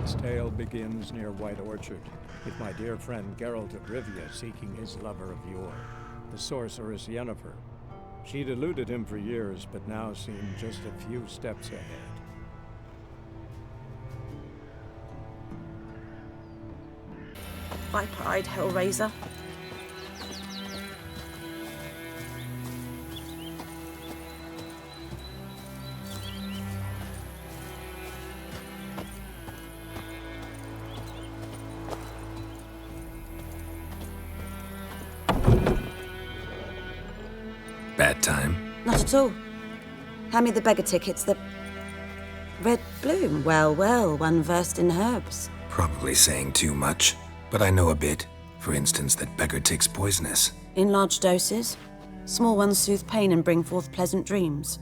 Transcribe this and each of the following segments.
This tale begins near White Orchard, with my dear friend Geralt of Rivia seeking his lover of yore, the sorceress Yennefer. She'd eluded him for years, but now seemed just a few steps ahead. By pride, Hellraiser. Bad time? Not at all. Hand me the beggar tickets, the... Red Bloom. Well, well, one versed in herbs. Probably saying too much, but I know a bit. For instance, that beggar tick's poisonous. In large doses. Small ones soothe pain and bring forth pleasant dreams.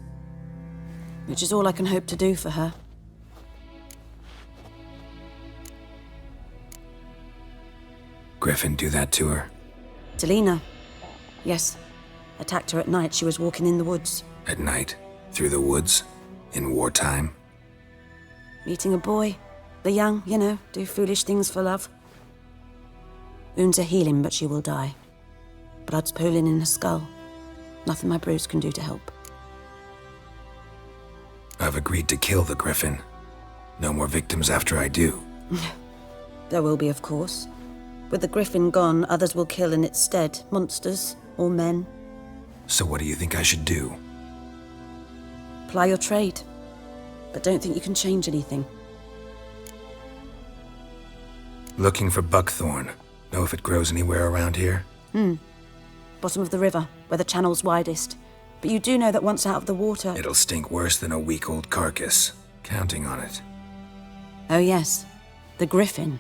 Which is all I can hope to do for her. Griffin do that to her? Delina. Yes. Attacked her at night. She was walking in the woods. At night? Through the woods? In wartime? Meeting a boy. The young, you know, do foolish things for love. Wounds are healing, but she will die. Blood's pooling in her skull. Nothing my brews can do to help. I've agreed to kill the Griffin. No more victims after I do. There will be, of course. With the Griffin gone, others will kill in its stead. Monsters or men. So what do you think I should do? Ply your trade. But don't think you can change anything. Looking for buckthorn. Know if it grows anywhere around here? Bottom of the river, where the channel's widest. But you do know that once out of the water... It'll stink worse than a week-old carcass. Counting on it. Oh yes, the Griffin.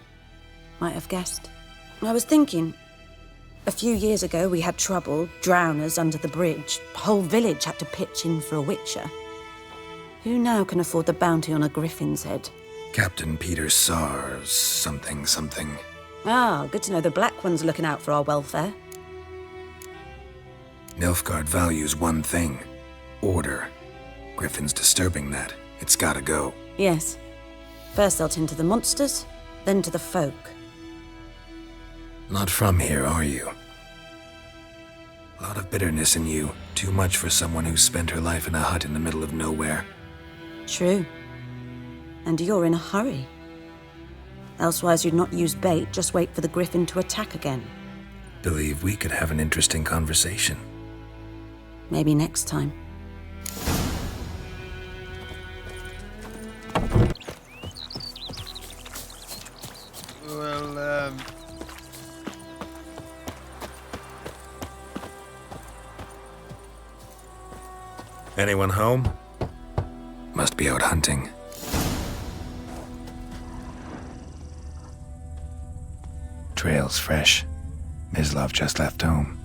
Might have guessed. I was thinking... A few years ago we had trouble, drowners under the bridge. The whole village had to pitch in for a witcher. Who now can afford the bounty on a Griffin's head? Captain Peter Sars, something. Ah, good to know the Black One's looking out for our welfare. Nilfgaard values one thing. Order. Griffin's disturbing that. It's gotta go. Yes. First they'll tend to the monsters, then to the folk. Not from here, are you? A lot of bitterness in you. Too much for someone who spent her life in a hut in the middle of nowhere. True. And you're in a hurry. Elsewise you'd not use bait, just wait for the Griffin to attack again. Believe we could have an interesting conversation. Maybe next time. Well, Anyone home? Must be out hunting. Trail's fresh. Mislav just left home.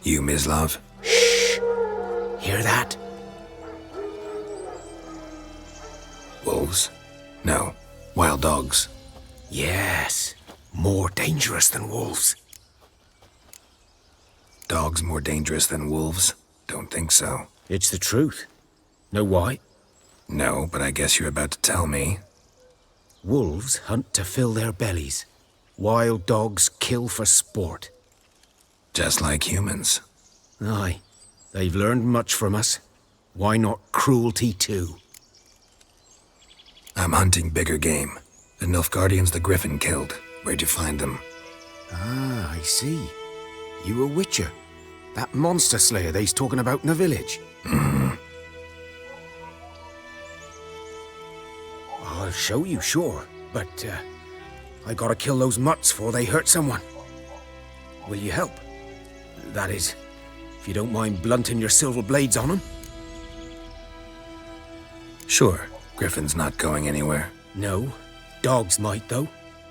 You, Mislav? Shh! Hear that? Wolves? No. Wild dogs. Yes. More dangerous than wolves. Dogs more dangerous than wolves? Don't think so. It's the truth. Know why? No, but I guess you're about to tell me. Wolves hunt to fill their bellies. Wild dogs kill for sport. Just like humans. Aye. They've learned much from us. Why not cruelty too? I'm hunting bigger game. The Nilfgaardians the Griffin killed. Where'd you find them? Ah, I see. You a witcher. That monster slayer they's talking about in the village. I'll show you, sure. But, I gotta kill those mutts before they hurt someone. Will you help? That is, if you don't mind blunting your silver blades on them. Sure. Griffin's not going anywhere. No. Dogs might, though.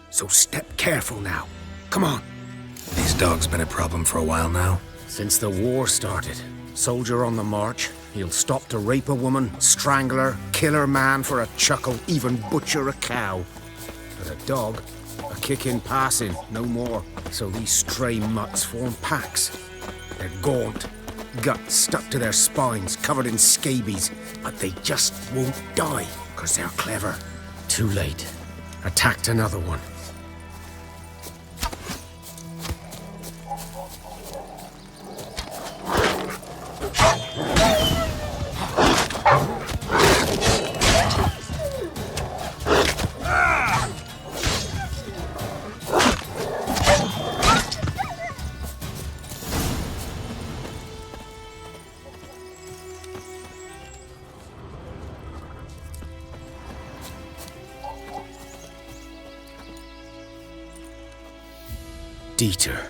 So step careful now. Come on. These dogs been a problem for a while now? Since the war started. Soldier on the march, He'll stop to rape a woman, strangle her, kill her man for a chuckle, even butcher a cow. But a dog, a kick in passing, no more. So these stray mutts form packs. They're gaunt, guts stuck to their spines, covered in scabies, but they just won't die, because they're clever. Too late. Attacked another one. Dieter.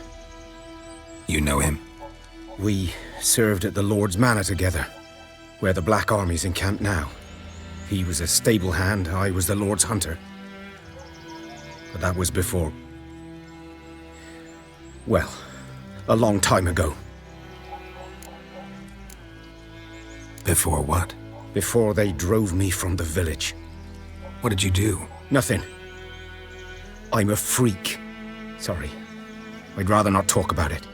You know him? We served at the Lord's Manor together, where the Black Army's encamped now. He was a stable hand, I was the Lord's hunter. But that was before... well, a long time ago. Before what? Before they drove me from the village. What did you do? Nothing. I'm a freak. Sorry. I'd rather not talk about it.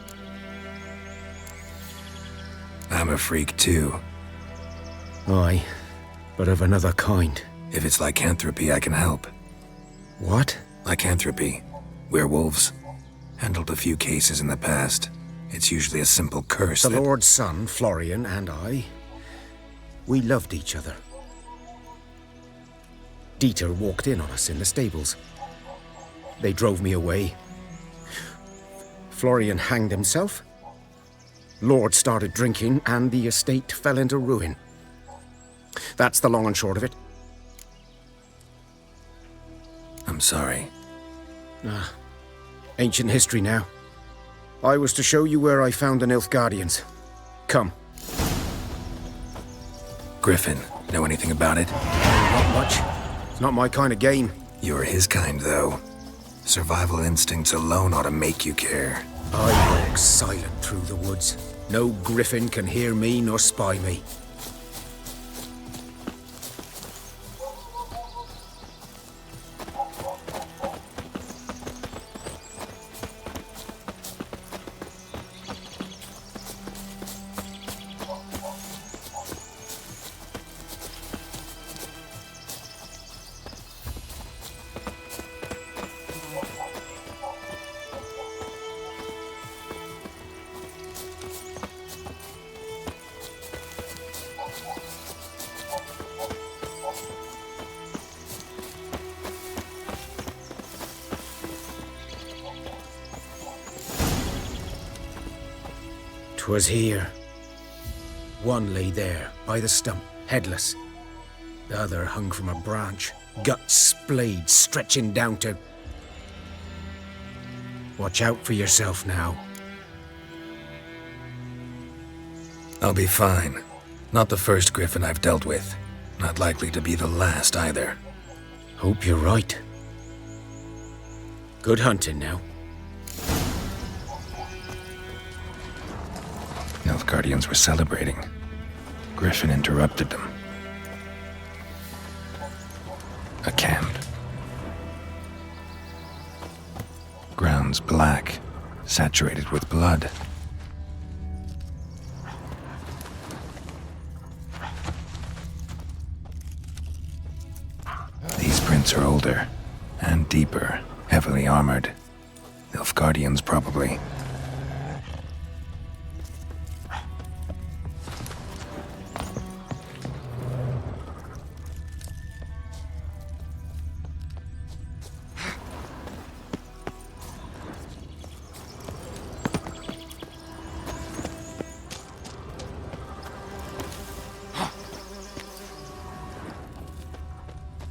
I'm a freak too. Aye, but of another kind. If it's lycanthropy, I can help. What? Lycanthropy. Werewolves. Handled a few cases in the past. It's usually a simple curse The that... Lord's son, Florian, and I, we loved each other. Dieter walked in on us in the stables. They drove me away. Florian hanged himself. Lord started drinking, and the estate fell into ruin. That's the long and short of it. I'm sorry. Ancient history now. I was to show you where I found the Nilfgaardians. Come. Griffin, know anything about it? Not much. It's not my kind of game. You're his kind, though. Survival instincts alone ought to make you care. I walk silent through the woods. No griffin can hear me nor spy me. Was here. One lay there, by the stump, headless. The other hung from a branch, guts splayed, stretching down to... Watch out for yourself now. I'll be fine. Not the first griffin I've dealt with. Not likely to be the last either. Hope you're right. Good hunting now. Nilfgaardians were celebrating. Griffin interrupted them. A camp. Grounds black, saturated with blood. These prints are older and deeper, heavily armored. Nilfgaardians, probably.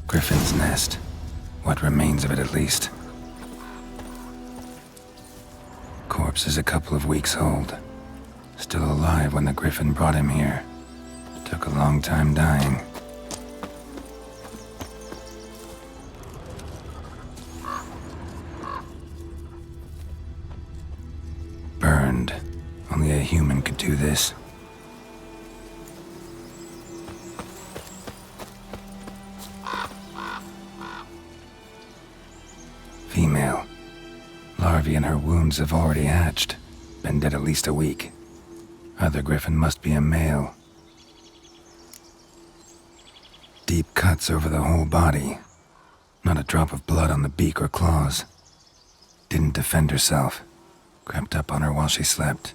Griffin's nest. What remains of it, at least. Corpse is a couple of weeks old. Still alive when the Griffin brought him here. Took a long time dying. Burned. Only a human could do this. female. Larvae in her wounds have already hatched. Been dead at least a week. Other griffin must be a male. Deep cuts over the whole body. Not a drop of blood on the beak or claws. Didn't defend herself. Crept up on her while she slept.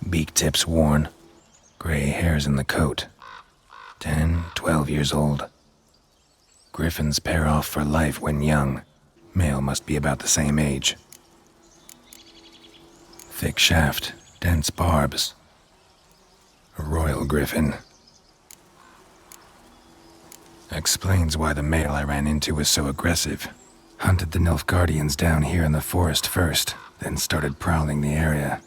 Beak tips worn. Gray hairs in the coat. 10, 12 years old. Griffins pair off for life when young. Male must be about the same age. Thick shaft, dense barbs. A royal griffin. Explains why the male I ran into was so aggressive. Hunted the Nilfgaardians down here in the forest first, then started prowling the area.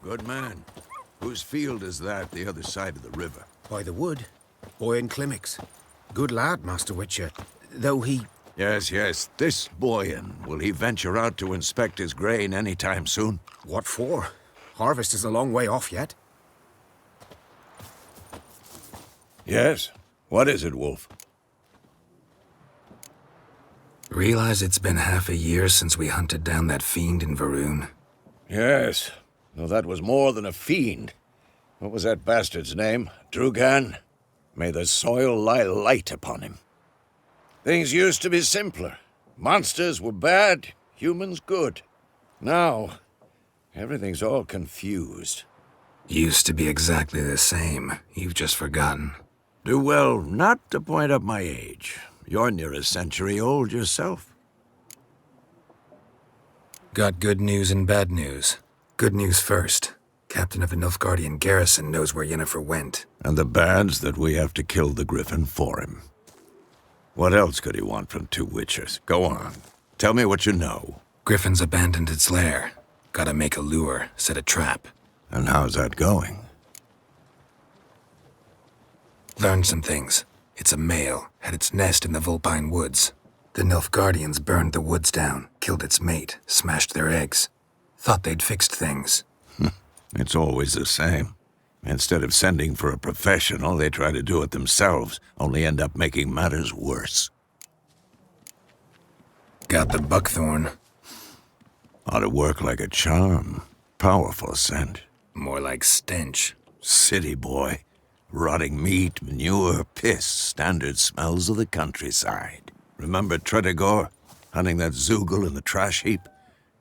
Good man. Whose field is that the other side of the river? By the wood. Boyan Clemmix. Good lad, Master Witcher. Though he... Yes, yes. This Boyan. Will he venture out to inspect his grain any time soon? What for? Harvest is a long way off yet. Yes. What is it, Wolf? Realize it's been half a year since we hunted down that fiend in Varun? Yes. Though that was more than a fiend. What was that bastard's name? Drugan? May the soil lie light upon him. Things used to be simpler. Monsters were bad, humans good. Now, everything's all confused. Used to be exactly the same. You've just forgotten. Do well not to point up my age. You're near a century old yourself. Got good news and bad news. Good news first. Captain of the Nilfgaardian garrison knows where Yennefer went. And the bad's that we have to kill the Griffin for him. What else could he want from two witchers? Go on. Tell me what you know. Griffin's abandoned its lair. Gotta make a lure, set a trap. And how's that going? Learned some things. It's a male, had its nest in the Vulpine Woods. The Nilfgaardians burned the woods down, killed its mate, smashed their eggs. Thought they'd fixed things. It's always the same. Instead of sending for a professional, they try to do it themselves, only end up making matters worse. Got the buckthorn. Ought to work like a charm. Powerful scent. More like stench. City boy. Rotting meat, manure, piss, standard smells of the countryside. Remember Tretogor? Hunting that Zoogle in the trash heap?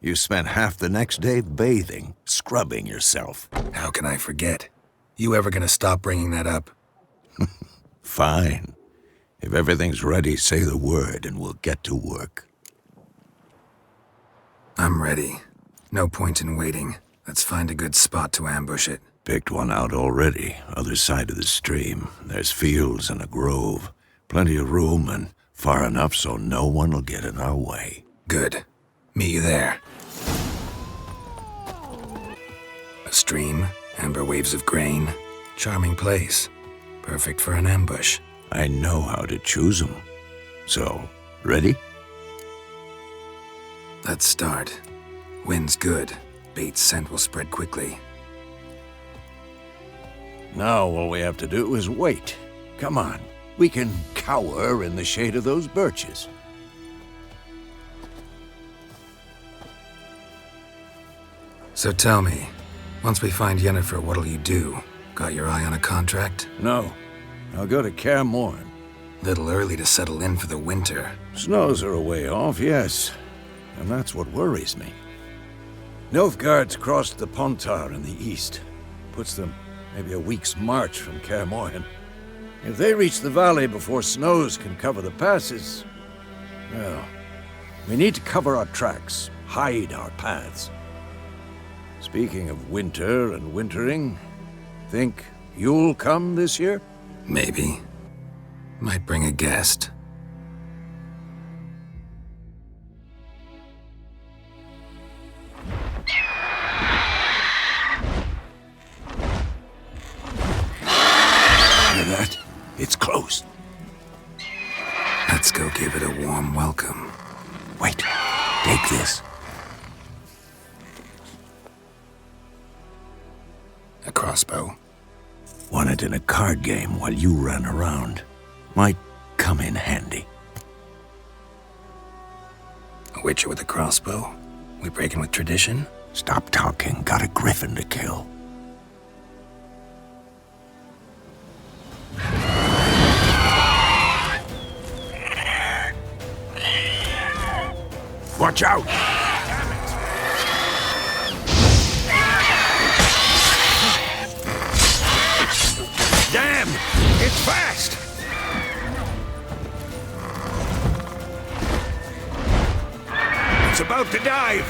You spent half the next day bathing, scrubbing yourself. How can I forget? You ever gonna stop bringing that up? Fine. If everything's ready, say the word and we'll get to work. I'm ready. No point in waiting. Let's find a good spot to ambush it. Picked one out already, other side of the stream. There's fields and a grove. Plenty of room and far enough so no one will get in our way. Good. Meet you there. A stream, amber waves of grain. Charming place. Perfect for an ambush. I know how to choose them. So, ready? Let's start. Wind's good. Bait's scent will spread quickly. Now all we have to do is wait. Come on. We can cower in the shade of those birches. So tell me, once we find Yennefer, what'll you do? Got your eye on a contract? No. I'll go to Kaer Morhen. Little early to settle in for the winter. Snows are a way off, yes. And that's what worries me. Nilfgaard's crossed the Pontar in the east. Puts them maybe a week's march from Kaer Morhen. If they reach the valley before snows can cover the passes, well, we need to cover our tracks, hide our paths. Speaking of winter and wintering, think you'll come this year? Maybe. Might bring a guest. Hear that? It's close. Let's go give it a warm welcome. Wait, take this. A crossbow. Won it in a card game while you ran around. Might come in handy. A witcher with a crossbow? We breaking with tradition? Stop talking. Got a griffin to kill. Watch out! Damn! It's fast! It's about to dive!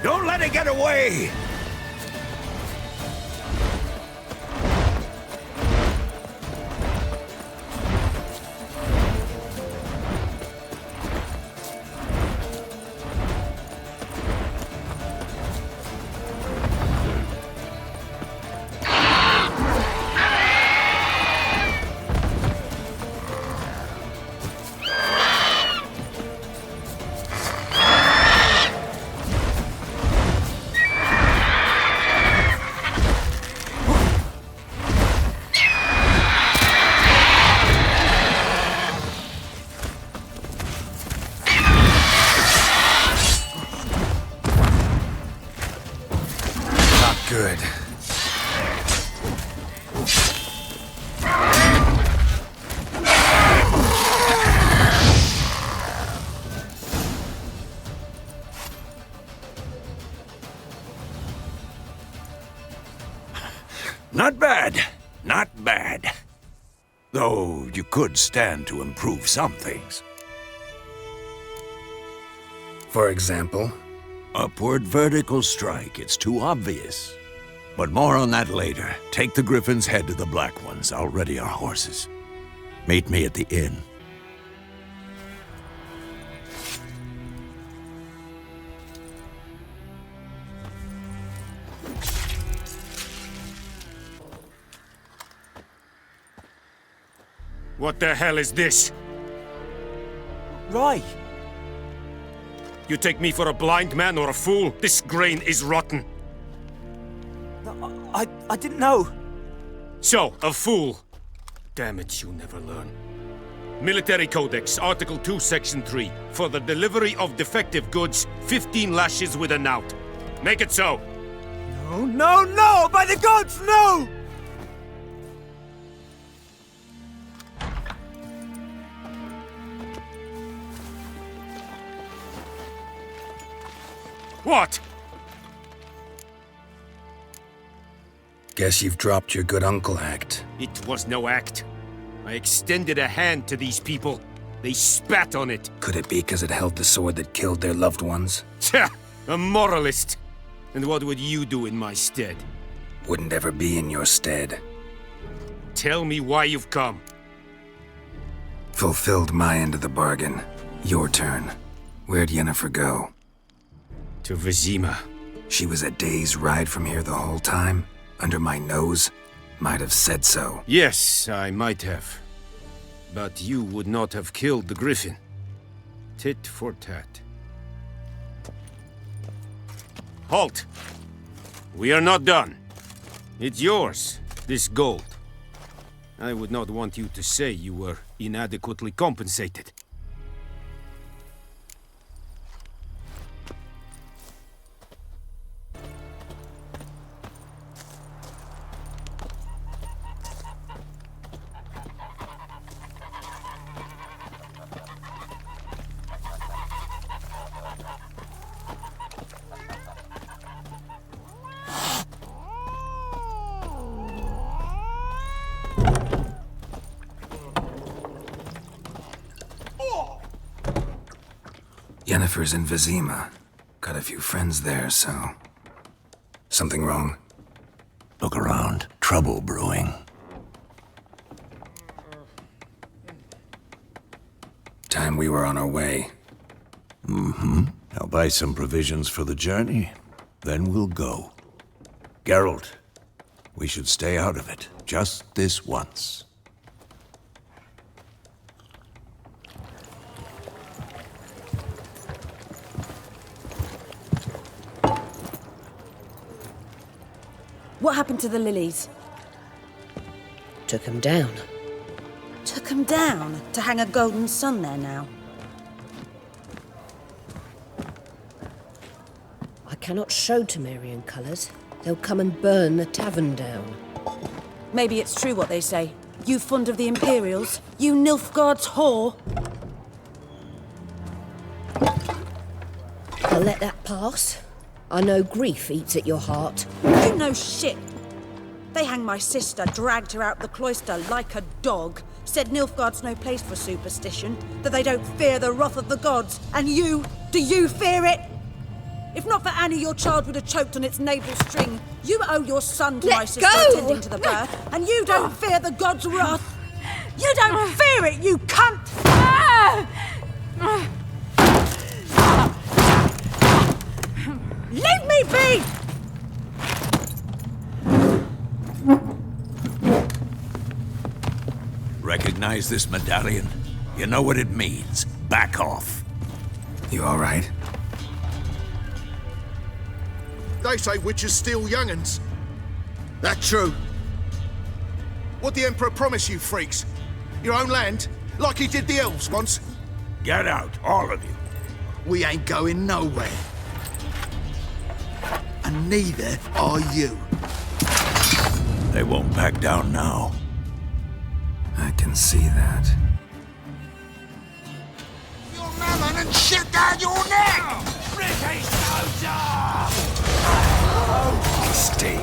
Don't let it get away! Good. Not bad. Not bad. Though you could stand to improve some things. For example? Upward vertical strike. It's too obvious. But more on that later. Take the Griffin's head to the Black Ones. I'll ready our horses. Meet me at the inn. What the hell is this? Rye! You take me for a blind man or a fool? This grain is rotten. I didn't know. So, a fool. Damn it, you never learn. Military Codex, Article 2, Section 3. For the delivery of defective goods, 15 lashes with a knout. Make it so. No, no, no! By the gods, no! What? Guess you've dropped your good uncle act. It was no act. I extended a hand to these people. They spat on it. Could it be because it held the sword that killed their loved ones? Tja, a moralist. And what would you do in my stead? Wouldn't ever be in your stead. Tell me why you've come. Fulfilled my end of the bargain. Your turn. Where'd Yennefer go? To Vizima. She was a day's ride from here the whole time? Under my nose? Might have said so. Yes, I might have. But you would not have killed the Griffin. Tit for tat. Halt! We are not done. It's yours, this gold. I would not want you to say you were inadequately compensated. Yennefer's in Vizima. Got a few friends there, so... Something wrong? Look around. Trouble brewing. Time we were on our way. I'll buy some provisions for the journey. Then we'll go. Geralt, We should stay out of it, just this once. What happened to the lilies? Took 'em down. Took 'em down to hang a golden sun there now. I cannot show Temerian colours. They'll come and burn the tavern down. Maybe it's true what they say. You fond of the Imperials? You Nilfgaard's whore? I'll let that pass. I know grief eats at your heart. You know shit. They hanged my sister, dragged her out the cloister like a dog, said Nilfgaard's no place for superstition, that they don't fear the wrath of the gods. And you, do you fear it? If not for Annie, your child would have choked on its navel string. You owe your son to my Let sister go! attending to the birth, and you don't fear the gods' wrath. You don't fear it, you cunt! Leave me be! Recognize this medallion? You know what it means. Back off. You all right? They say witches steal young'uns. That true? What the Emperor promise you, freaks? Your own land? Like he did the elves once? Get out, all of you. We ain't going nowhere. And neither are you. They won't back down now. I can see that. Your mammon and shit down your neck! British soldier! Mistake.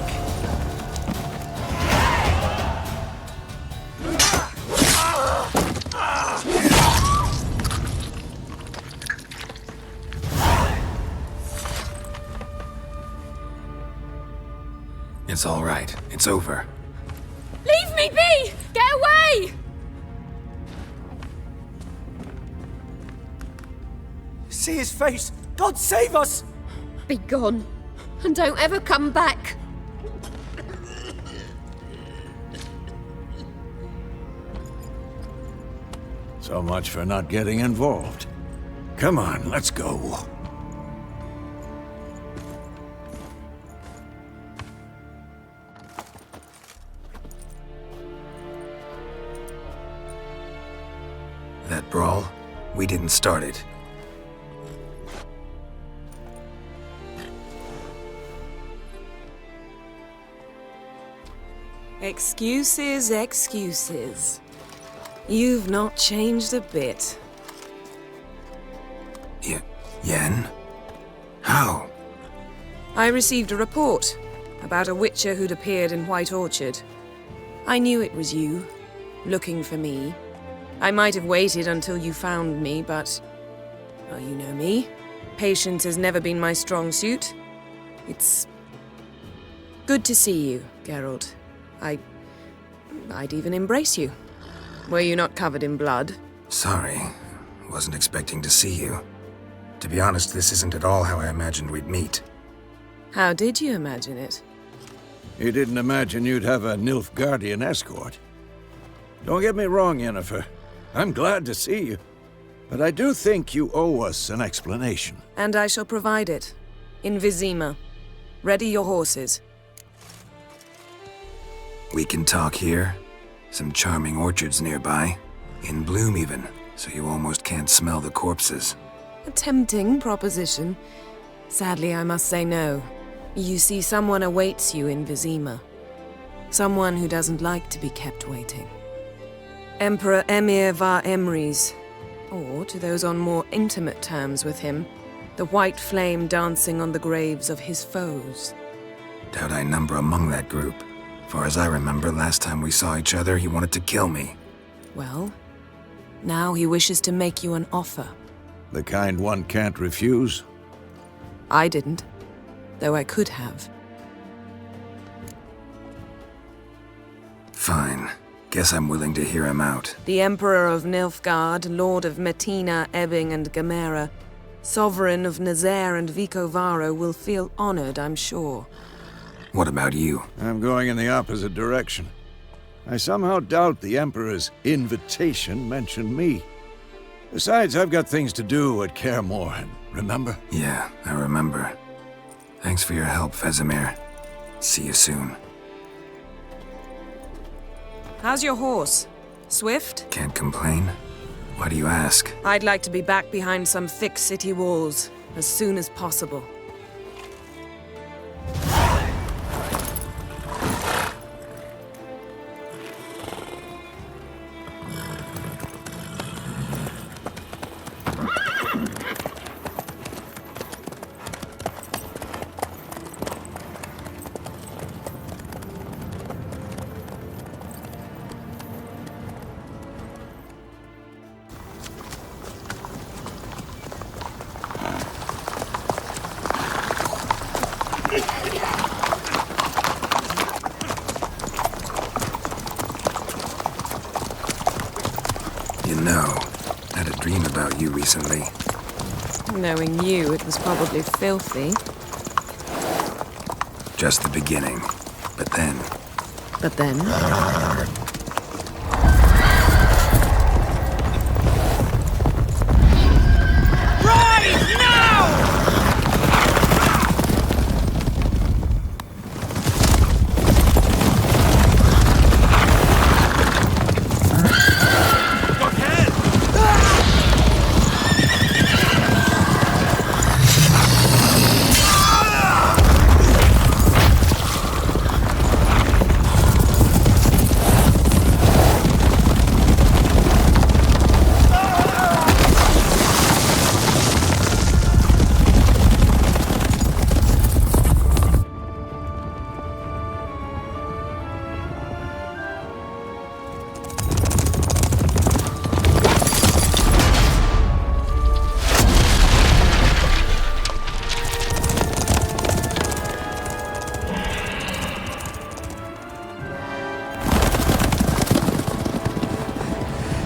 It's all right. It's over. Leave me be! Get away! See his face! God save us! Be gone, and don't ever come back. So much for not getting involved. Come on, let's go. That brawl, we didn't start it. Excuses, excuses. You've not changed a bit. Yen? How? I received a report about a witcher who'd appeared in White Orchard. I knew it was you, looking for me. I might have waited until you found me, but... well, you know me. Patience has never been my strong suit. It's... good to see you, Geralt. I'd even embrace you. Were you not covered in blood? Sorry. Wasn't expecting to see you. To be honest, this isn't at all how I imagined we'd meet. How did you imagine it? You didn't imagine you'd have a Nilfgaardian escort. Don't get me wrong, Yennefer. I'm glad to see you. But I do think you owe us an explanation. And I shall provide it. In Vizima. Ready your horses. We can talk here. Some charming orchards nearby. In bloom even, so you almost can't smell the corpses. A tempting proposition. Sadly, I must say no. You see, someone awaits you in Vizima. Someone who doesn't like to be kept waiting. Emperor Emir var Emrys, or to those on more intimate terms with him, the white flame dancing on the graves of his foes. Doubt I number among that group. Far as I remember, last time we saw each other, he wanted to kill me. Well, now he wishes to make you an offer. The kind one can't refuse. I didn't, though I could have. Fine. Guess I'm willing to hear him out. The Emperor of Nilfgaard, Lord of Metina, Ebbing, and Gamera, Sovereign of Nazaire and Vicovaro will feel honored, I'm sure. What about you? I'm going in the opposite direction. I somehow doubt the Emperor's invitation mentioned me. Besides, I've got things to do at Kaer Morhen, remember? Yeah, I remember. Thanks for your help, Vesemir. See you soon. How's your horse? Swift? Can't complain. Why do you ask? I'd like to be back behind some thick city walls as soon as possible. You know, I had a dream about you recently. Knowing you, it was probably filthy. Just the beginning. But then... But then?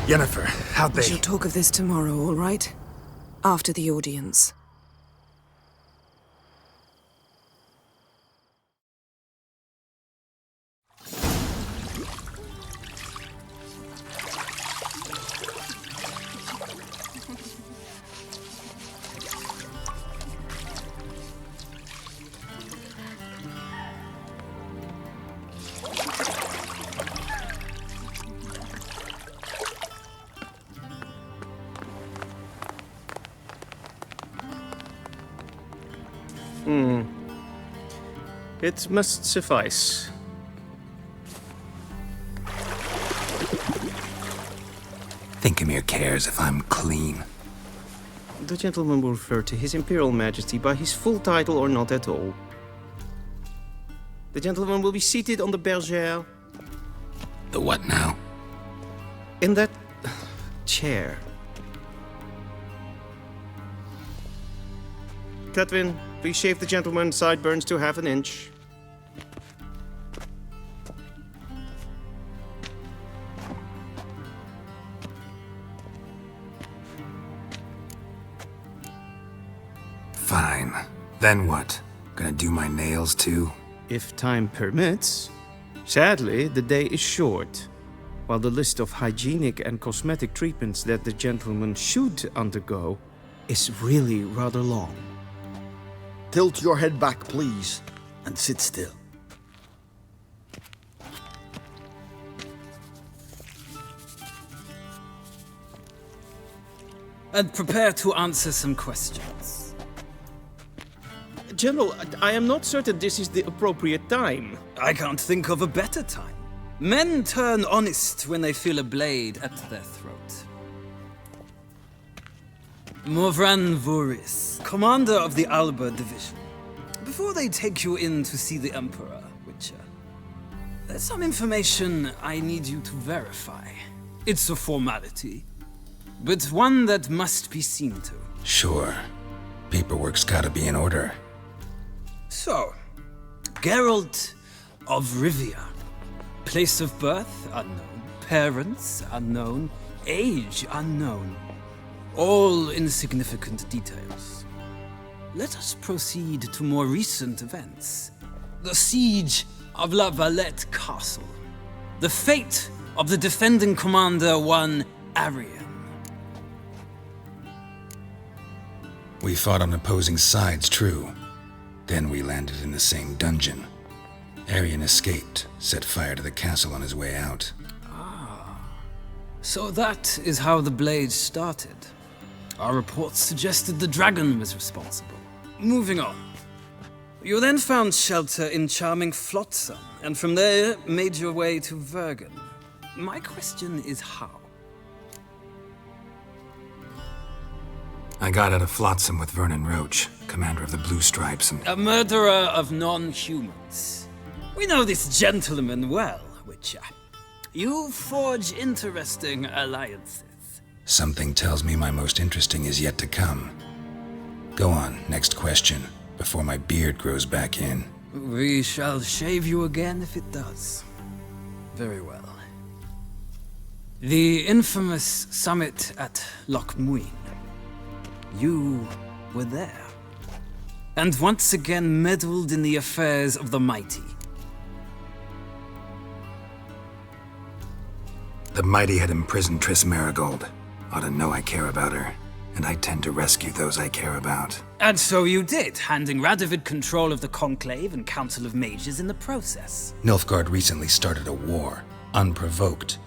Yennefer, how'd they... We shall talk of this tomorrow, all right? After the audience. It must suffice. Thingmere cares if I'm clean. The gentleman will refer to His Imperial Majesty by his full title or not at all. The gentleman will be seated on the bergère. The what now? In that chair. Cletwin, please shave the gentleman's sideburns to half an inch. Fine. Then what? Gonna do my nails too? If time permits. Sadly, the day is short, while the list of hygienic and cosmetic treatments that the gentleman should undergo is really rather long. Tilt your head back, please, and sit still. And prepare to answer some questions. General, I am not certain this is the appropriate time. I can't think of a better time. Men turn honest when they feel a blade at their throat. Morvran Voorhis, commander of the Alba Division. Before they take you in to see the Emperor, Witcher, there's some information I need you to verify. It's a formality, but one that must be seen to. Sure. Paperwork's gotta be in order. So, Geralt of Rivia. Place of birth unknown, parents unknown, age unknown. All insignificant details. Let us proceed to more recent events. the siege of La Valette Castle. The fate of the defending commander, one Arian. We fought on opposing sides, true. Then we landed in the same dungeon. Arian escaped, set fire to the castle on his way out. So that is how the Blade started. Our reports suggested the dragon was responsible. Moving on. You then found shelter in charming Flotsam, and from there made your way to Vergen. My question is how? I got out of Flotsam with Vernon Roach, commander of the Blue Stripes, and... A murderer of non-humans. We know this gentleman well, Witcher. You forge interesting alliances. Something tells me my most interesting is yet to come. Go on, next question, before my beard grows back in. We shall shave you again if it does. Very well. The infamous summit at Loch Muin. You were there. And once again meddled in the affairs of the mighty. The mighty had imprisoned Triss Marigold. Ought to know I care about her, and I tend to rescue those I care about. And so you did, handing Radovid control of the Conclave and Council of Mages in the process. Nilfgaard recently started a war, unprovoked.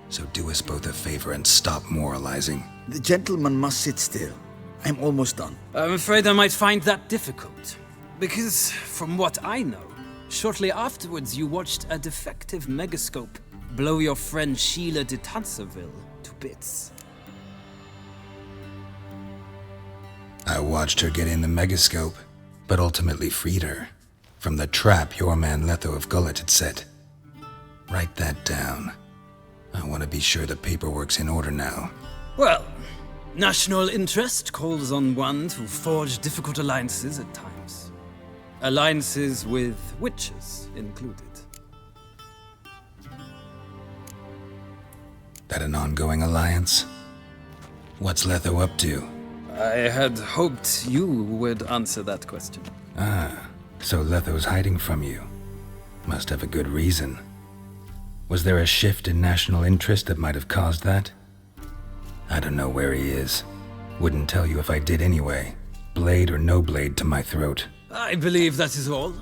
So do us both a favor and stop moralizing. The gentleman must sit still. I'm almost done. I'm afraid I might find that difficult. Because, from what I know, shortly afterwards you watched a defective megascope blow your friend Sheila de Tanserville to bits. I watched her get in the megascope, but ultimately freed her from the trap your man Letho of Gullet had set. Write that down. I want to be sure the paperwork's in order now. Well, national interest calls on one to forge difficult alliances at times. Alliances with witches included. That an ongoing alliance? What's Letho up to? I had hoped you would answer that question. Ah, so Letho's hiding from you. Must have a good reason. Was there a shift in national interest that might have caused that? I don't know where he is. Wouldn't tell you if I did anyway. Blade or no blade to my throat. I believe that is all.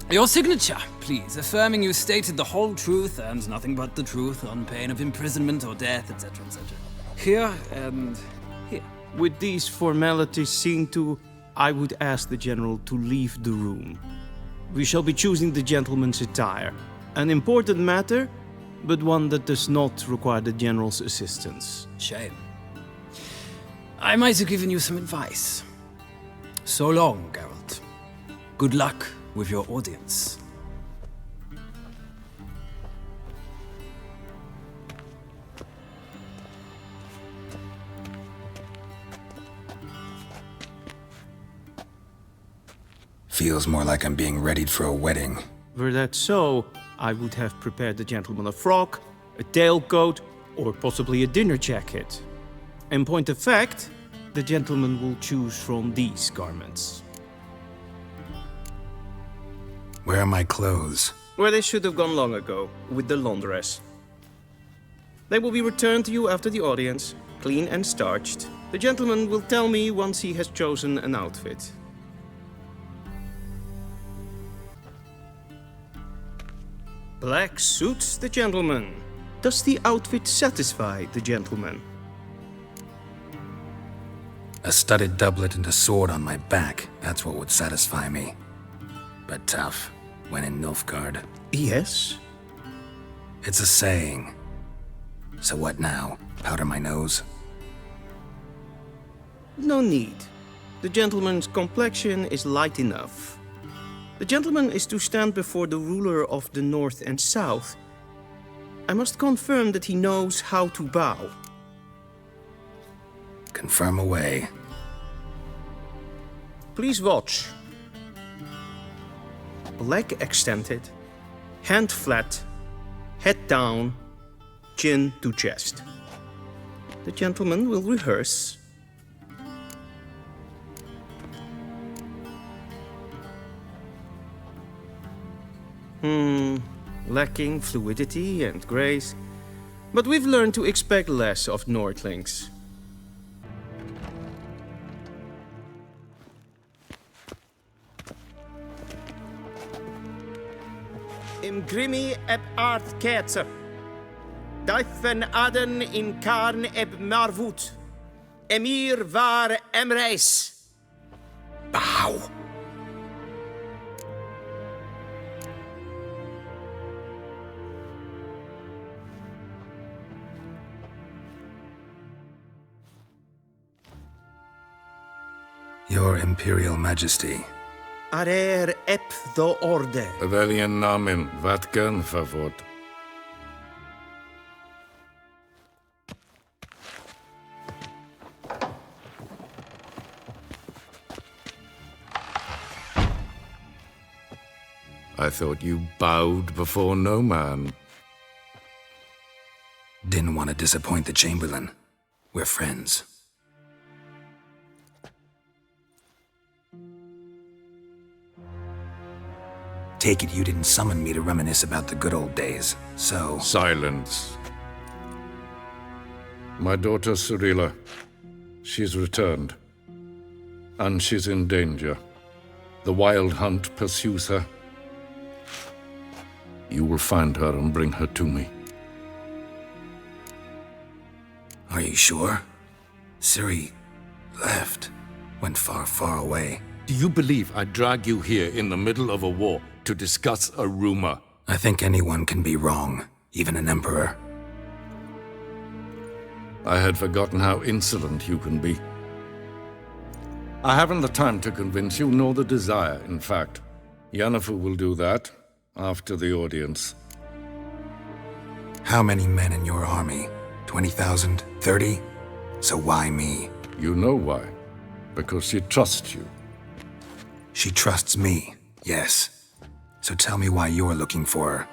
Your signature, please, affirming you stated the whole truth and nothing but the truth on pain of imprisonment or death, etc., etc. Here and here. With these formalities seen to, I would ask the General to leave the room. We shall be choosing the gentleman's attire. An important matter, but one that does not require the General's assistance. Shame. I might have given you some advice. So long, Geralt. Good luck with your audience. Feels more like I'm being readied for a wedding. Were that so, I would have prepared the gentleman a frock, a tailcoat, or possibly a dinner jacket. In point of fact, the gentleman will choose from these garments. Where are my clothes? Where they should have gone long ago, with the laundress. They will be returned to you after the audience, clean and starched. The gentleman will tell me once he has chosen an outfit. Black suits the gentleman. Does the outfit satisfy the gentleman? A studded doublet and a sword on my back. That's what would satisfy me. But tough, when in Nilfgaard. Yes? It's a saying. So what now? Powder my nose? No need. The gentleman's complexion is light enough. The gentleman is to stand before the ruler of the North and South. I must confirm that he knows how to bow. Confirm away. Please watch. Leg extended, hand flat, head down, chin to chest. The gentleman will rehearse. Lacking fluidity and grace. But we've learned to expect less of Nordlings. Im grimi eb art ketzer. Daifen aden in karn eb marvut. Emir var emreis. Bow. Your Imperial Majesty. Arer ep the orde. Veljen namen, vatkan favort. I thought you bowed before no man. Didn't want to disappoint the Chamberlain. We're friends. Take it you didn't summon me to reminisce about the good old days, so... Silence. My daughter Cirilla, she's returned. And she's in danger. The Wild Hunt pursues her. You will find her and bring her to me. Are you sure? Ciri left. Went far, far away. Do you believe I'd drag you here in the middle of a war to discuss a rumor? I think anyone can be wrong, even an emperor. I had forgotten how insolent you can be. I haven't the time to convince you, nor the desire, in fact. Yennefer will do that after the audience. How many men in your army? 20,000? 30? So why me? You know why. Because she trusts you. She trusts me, yes. So tell me why you're looking for her.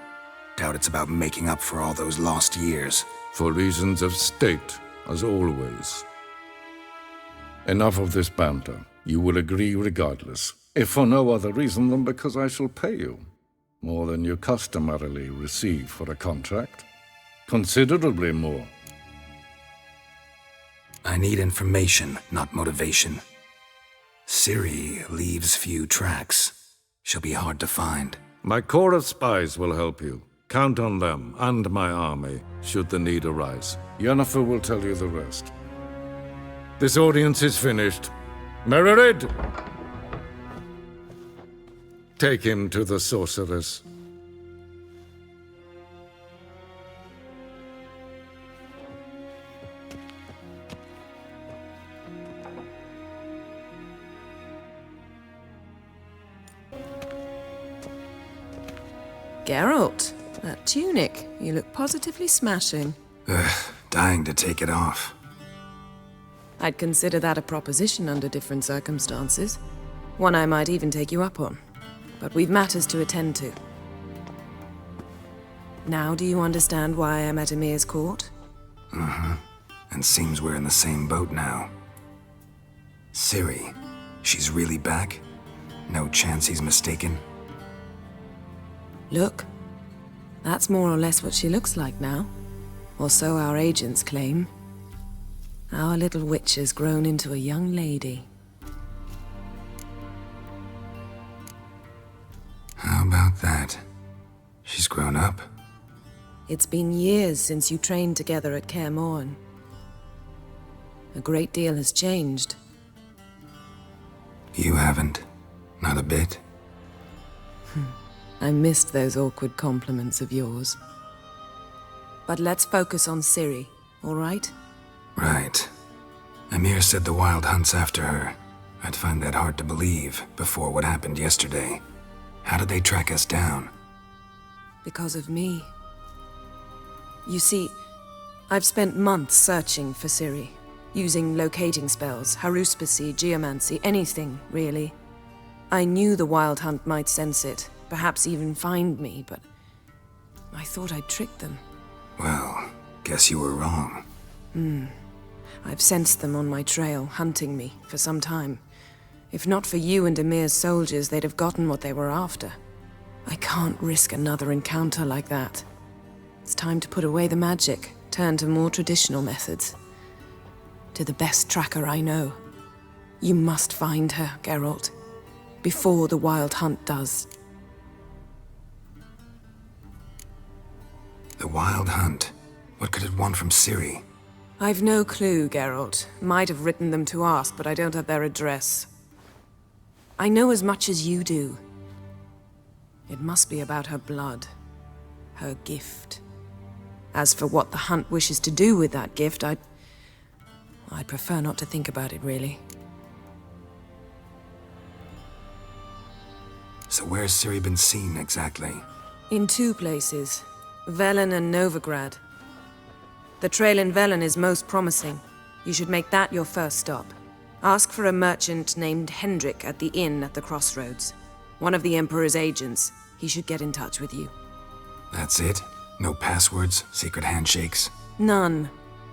Doubt it's about making up for all those lost years. For reasons of state, as always. Enough of this banter. You will agree regardless. If for no other reason than because I shall pay you. More than you customarily receive for a contract. Considerably more. I need information, not motivation. Ciri leaves few tracks. She'll be hard to find. My corps of spies will help you. Count on them and my army, should the need arise. Yennefer will tell you the rest. This audience is finished. Mererid! Take him to the sorceress. Geralt, that tunic. You look positively smashing. Dying to take it off. I'd consider that a proposition under different circumstances. One I might even take you up on. But we've matters to attend to. Now do you understand why I'm at Emir's court? Mm-hmm. And seems we're in the same boat now. Ciri, she's really back? No chance he's mistaken? Look, that's more or less what she looks like now. Or so our agents claim. Our little witch has grown into a young lady. How about that? She's grown up? It's been years since you trained together at Kaer Morhen. A great deal has changed. You haven't. Not a bit. I missed those awkward compliments of yours. But let's focus on Ciri, all right? Right. Emir said the Wild Hunt's after her. I'd find that hard to believe before what happened yesterday. How did they track us down? Because of me. You see, I've spent months searching for Ciri, using locating spells, haruspicy, geomancy, anything, really. I knew the Wild Hunt might sense it, perhaps even find me, but I thought I'd tricked them. Well, guess you were wrong. I've sensed them on my trail, hunting me, for some time. If not for you and Emir's soldiers, they'd have gotten what they were after. I can't risk another encounter like that. It's time to put away the magic, turn to more traditional methods. To the best tracker I know. You must find her, Geralt, before the Wild Hunt does. The Wild Hunt? What could it want from Ciri? I've no clue, Geralt. Might have written them to ask, but I don't have their address. I know as much as you do. It must be about her blood. Her gift. As for what the Hunt wishes to do with that gift, I'd prefer not to think about it, really. So where's Ciri been seen, exactly? In 2 places. Velen and Novigrad. The trail in Velen is most promising. You should make that your first stop. Ask for a merchant named Hendrik at the inn at the crossroads. One of the Emperor's agents. He should get in touch with you. That's it? No passwords? Secret handshakes? None.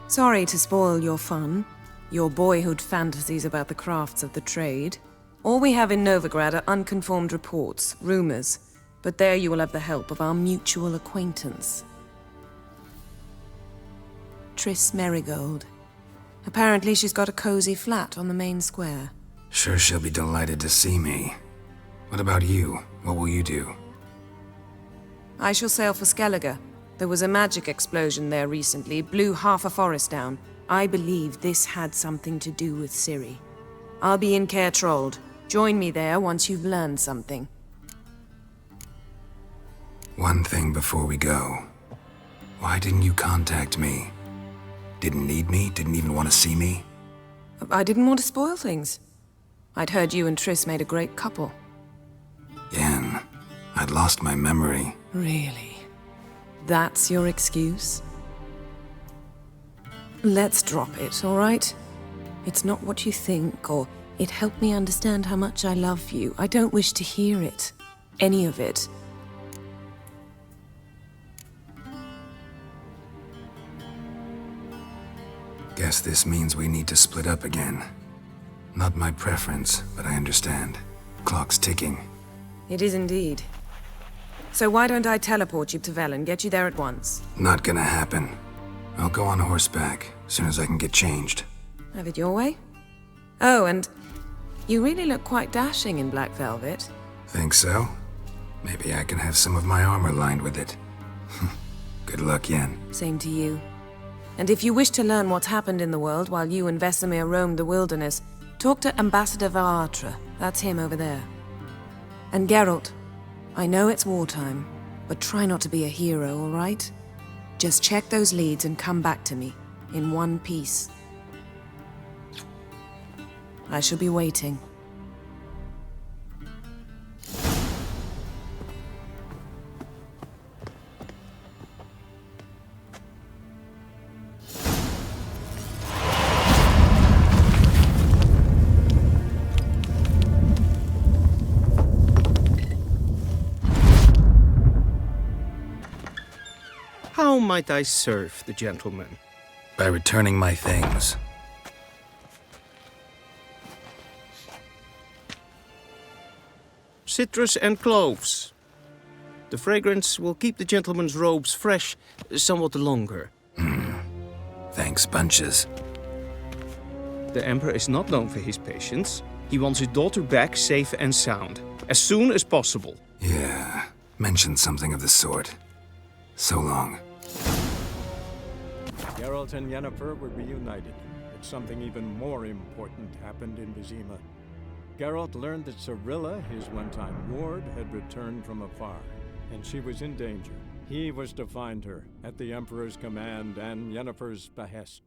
Sorry to spoil your fun. Your boyhood fantasies about the crafts of the trade. All we have in Novigrad are unconfirmed reports, rumors. But there you will have the help of our mutual acquaintance. Triss Merigold. Apparently she's got a cozy flat on the main square. Sure she'll be delighted to see me. What about you? What will you do? I shall sail for Skellige. There was a magic explosion there recently, blew half a forest down. I believe this had something to do with Ciri. I'll be in Caer Trolde. Join me there once you've learned something. One thing before we go. Why didn't you contact me? Didn't need me? Didn't even want to see me? I didn't want to spoil things. I'd heard you and Triss made a great couple. Yen, I'd lost my memory. Really? That's your excuse? Let's drop it, all right? It's not what you think, or it helped me understand how much I love you. I don't wish to hear it. Any of it. Guess this means we need to split up again. Not my preference, but I understand. Clock's ticking. It is indeed. So why don't I teleport you to Velen, get you there at once? Not gonna happen. I'll go on horseback, as soon as I can get changed. Have it your way? Oh, and you really look quite dashing in black velvet. Think so? Maybe I can have some of my armor lined with it. Good luck, Yen. Same to you. And if you wish to learn what's happened in the world while you and Vesemir roamed the wilderness, talk to Ambassador Varatra. That's him over there. And Geralt, I know it's wartime, but try not to be a hero, all right? Just check those leads and come back to me, in one piece. I shall be waiting. How might I serve the gentleman? By returning my things. Citrus and cloves. The fragrance will keep the gentleman's robes fresh somewhat longer. Thanks, bunches. The Emperor is not known for his patience. He wants his daughter back safe and sound, as soon as possible. Yeah, mentioned something of the sort. So long. Geralt and Yennefer were reunited, but something even more important happened in Vizima. Geralt learned that Cirilla, his one-time ward, had returned from afar, and she was in danger. He was to find her, at the Emperor's command and Yennefer's behest.